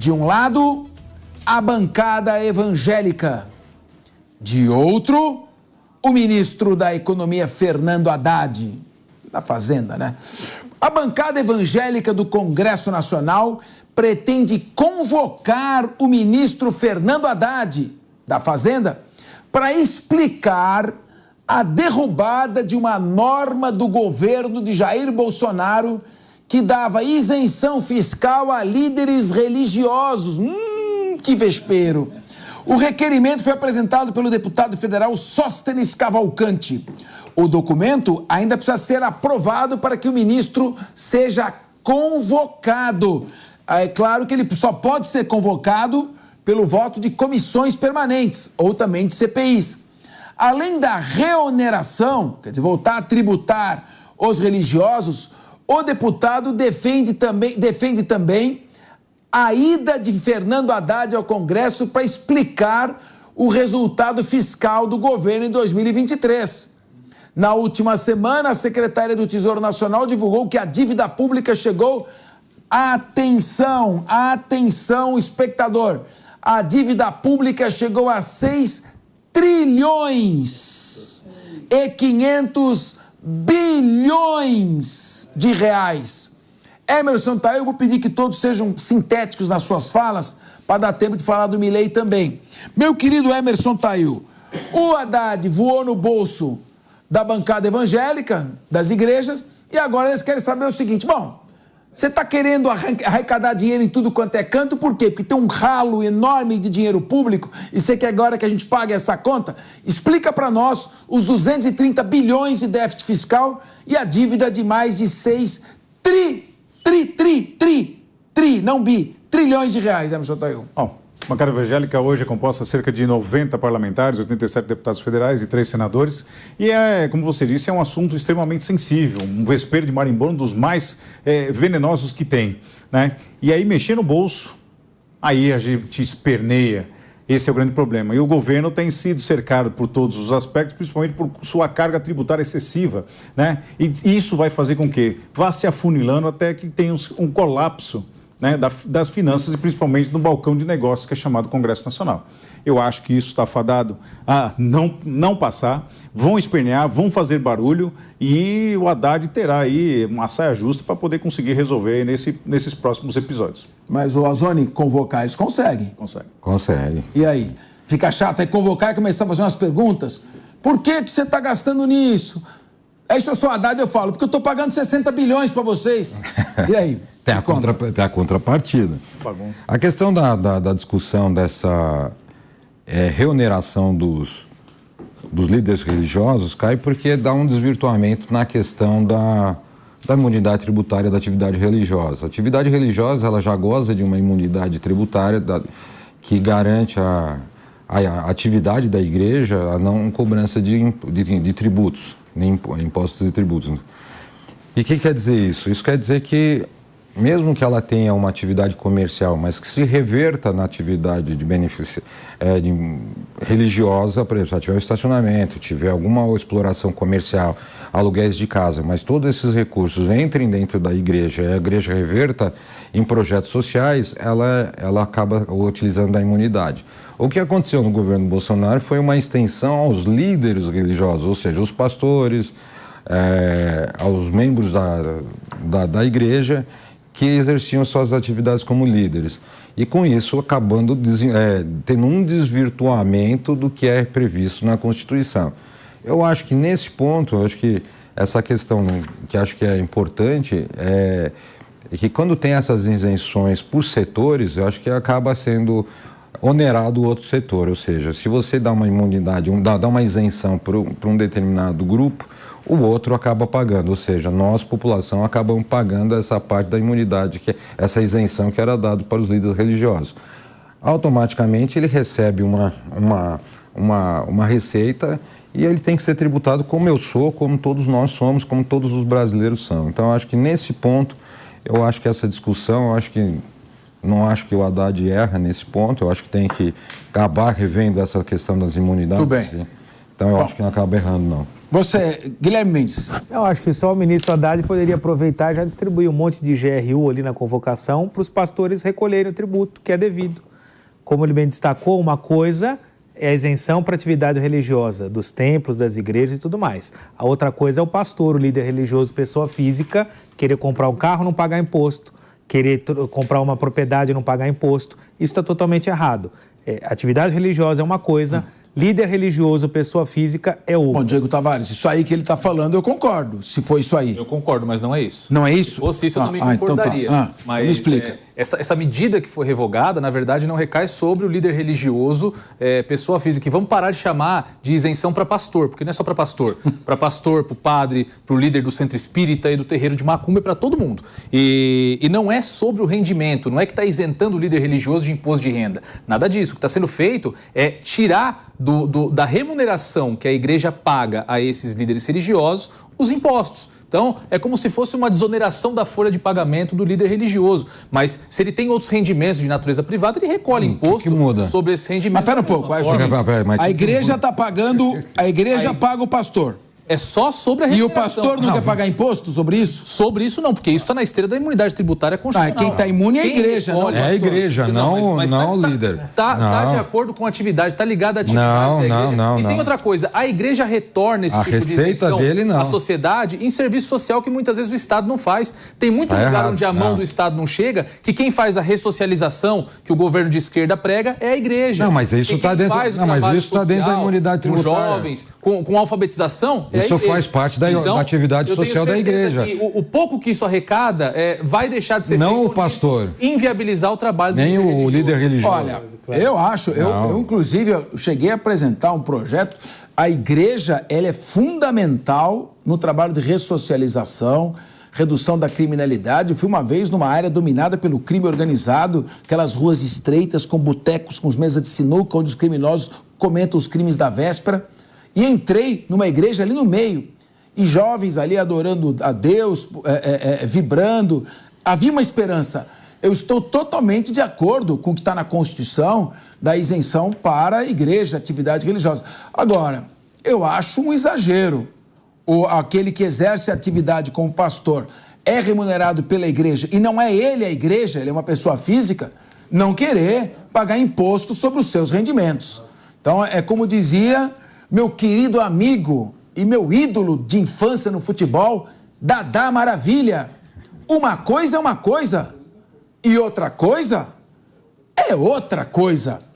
De um lado, a bancada evangélica. De outro, o ministro da Economia, Fernando Haddad, da Fazenda, né? A bancada evangélica do Congresso Nacional pretende convocar o ministro Fernando Haddad, da Fazenda, para explicar a derrubada de uma norma do governo de Jair Bolsonaro que dava isenção fiscal a líderes religiosos. Que vespeiro! O requerimento foi apresentado pelo deputado federal Sóstenes Cavalcante. O documento ainda precisa ser aprovado para que o ministro seja convocado. É claro que ele só pode ser convocado pelo voto de comissões permanentes ou também de CPIs. Além da reoneração, quer dizer, voltar a tributar os religiosos, o deputado defende também a ida de Fernando Haddad ao Congresso para explicar o resultado fiscal do governo em 2023. Na última semana, a secretária do Tesouro Nacional divulgou que a dívida pública chegou... Atenção, espectador! A dívida pública chegou a 6 trilhões e 500 bilhões de reais. Emerson Taiu, eu vou pedir que todos sejam sintéticos nas suas falas, para dar tempo de falar do Milei também. Meu querido Emerson Taiu, o Haddad voou no bolso da bancada evangélica, das igrejas, e agora eles querem saber o seguinte: bom, você está querendo arrecadar dinheiro em tudo quanto é canto, por quê? Porque tem um ralo enorme de dinheiro público e você quer agora que a gente pague essa conta? Explica para nós os 230 bilhões de déficit fiscal e a dívida de mais de 6 trilhões de reais, Emerson Taiu. Bom, a bancada evangélica hoje é composta de cerca de 90 parlamentares, 87 deputados federais e 3 senadores. E como você disse, é um assunto extremamente sensível, um vespeiro de marimbondo, um dos mais venenosos que tem, né? E aí, mexer no bolso, aí a gente esperneia. Esse é o grande problema. E o governo tem sido cercado por todos os aspectos, principalmente por sua carga tributária excessiva, né? E isso vai fazer com que vá se afunilando até que tenha um colapso, né, das finanças e principalmente no balcão de negócios que é chamado Congresso Nacional. Eu acho que isso está fadado a não passar, vão espernear, vão fazer barulho e o Haddad terá aí uma saia justa para poder conseguir resolver nesses próximos episódios. Mas o Azoni, convocar, eles conseguem? Consegue. E aí? Fica chato aí convocar e começar a fazer umas perguntas? Por que você está gastando nisso? Aí se eu sou Haddad eu falo, porque eu estou pagando 60 bilhões para vocês. E aí? Tem a contrapartida. Bagunça. A questão da discussão dessa reoneração dos líderes religiosos cai porque dá um desvirtuamento na questão da imunidade tributária da atividade religiosa. A atividade religiosa ela já goza de uma imunidade tributária que garante a atividade da igreja a não cobrança de tributos, nem impostos e tributos. E o que quer dizer isso? Isso quer dizer que mesmo que ela tenha uma atividade comercial, mas que se reverta na atividade de benefício religiosa, por exemplo, se tiver um estacionamento, tiver alguma exploração comercial, aluguéis de casa, mas todos esses recursos entrem dentro da igreja e a igreja reverta em projetos sociais, ela acaba utilizando a imunidade. O que aconteceu no governo Bolsonaro foi uma extensão aos líderes religiosos, ou seja, os pastores, aos membros da igreja, que exerciam suas atividades como líderes. E com isso acabando tendo um desvirtuamento do que é previsto na Constituição. Eu acho que nesse ponto, eu acho que essa questão que acho que é importante é que quando tem essas isenções por setores, eu acho que acaba sendo onerado o outro setor. Ou seja, se você dá uma imunidade, dá uma isenção para um determinado grupo, o outro acaba pagando, ou seja, nós, população, acabamos pagando essa parte da imunidade, essa isenção que era dada para os líderes religiosos. Automaticamente ele recebe uma receita e ele tem que ser tributado como eu sou, como todos nós somos, como todos os brasileiros são. Então, eu acho que nesse ponto, eu acho que essa discussão, não acho que o Haddad erra nesse ponto, eu acho que tem que acabar revendo essa questão das imunidades. Tudo bem. Então, eu acho que não acaba errando, não. Você, Guilherme Mendes. Eu acho que só o ministro Haddad poderia aproveitar e já distribuir um monte de GRU ali na convocação para os pastores recolherem o tributo que é devido. Como ele bem destacou, uma coisa é a isenção para atividade religiosa dos templos, das igrejas e tudo mais. A outra coisa é o pastor, o líder religioso, pessoa física, querer comprar um carro e não pagar imposto, querer comprar uma propriedade e não pagar imposto. Isso está totalmente errado. Atividade religiosa é uma coisa, líder religioso, pessoa física é outra. Bom, Diego Tavares, isso aí que ele está falando, eu concordo, se foi isso aí. Eu concordo, mas não é isso. Não é isso? Se fosse isso, eu também concordaria. Então tá. Mas me explica. Essa medida que foi revogada, na verdade, não recai sobre o líder religioso, pessoa física. E vamos parar de chamar de isenção para pastor, porque não é só para pastor. Para pastor, para o padre, para o líder do centro espírita e do terreiro de macumba, é para todo mundo. E não é sobre o rendimento, não é que está isentando o líder religioso de imposto de renda. Nada disso. O que está sendo feito é tirar da remuneração que a igreja paga a esses líderes religiosos os impostos. Então, é como se fosse uma desoneração da folha de pagamento do líder religioso. Mas, se ele tem outros rendimentos de natureza privada, ele recolhe imposto sobre esse rendimento. Mas pera um pouco, a igreja está pagando, a igreja paga o pastor. É só sobre a remuneração. E o pastor não quer pagar imposto sobre isso? Sobre isso não, porque isso está na esteira da imunidade tributária constitucional. Quem está imune é a igreja, não? É a igreja, não o líder. Está de acordo com a atividade, está ligado à atividade da igreja. Não. E tem outra coisa, a igreja retorna esse tipo de isenção à sociedade em serviço social que muitas vezes o Estado não faz. Tem muito lugar onde a mão do Estado não chega, que quem faz a ressocialização que o governo de esquerda prega é a igreja. Não, mas isso está dentro, dentro da imunidade tributária. Com jovens, com alfabetização, isso faz parte da atividade social da igreja. O pouco que isso arrecada vai deixar de ser feito. Não o pastor. Inviabilizar o trabalho nem o líder religioso. Olha, eu acho, eu inclusive eu cheguei a apresentar um projeto. A igreja, ela é fundamental no trabalho de ressocialização, redução da criminalidade. Eu fui uma vez numa área dominada pelo crime organizado, aquelas ruas estreitas com botecos, com as mesas de sinuca, onde os criminosos comentam os crimes da véspera. E entrei numa igreja ali no meio, e jovens ali adorando a Deus, vibrando. Havia uma esperança. Eu estou totalmente de acordo com o que está na Constituição da isenção para a igreja, atividade religiosa. Agora, eu acho um exagero. Aquele que exerce a atividade como pastor é remunerado pela igreja, e não é ele a igreja, ele é uma pessoa física, não querer pagar imposto sobre os seus rendimentos. Então, é como dizia meu querido amigo e meu ídolo de infância no futebol, Dadá Maravilha. Uma coisa é uma coisa e outra coisa é outra coisa.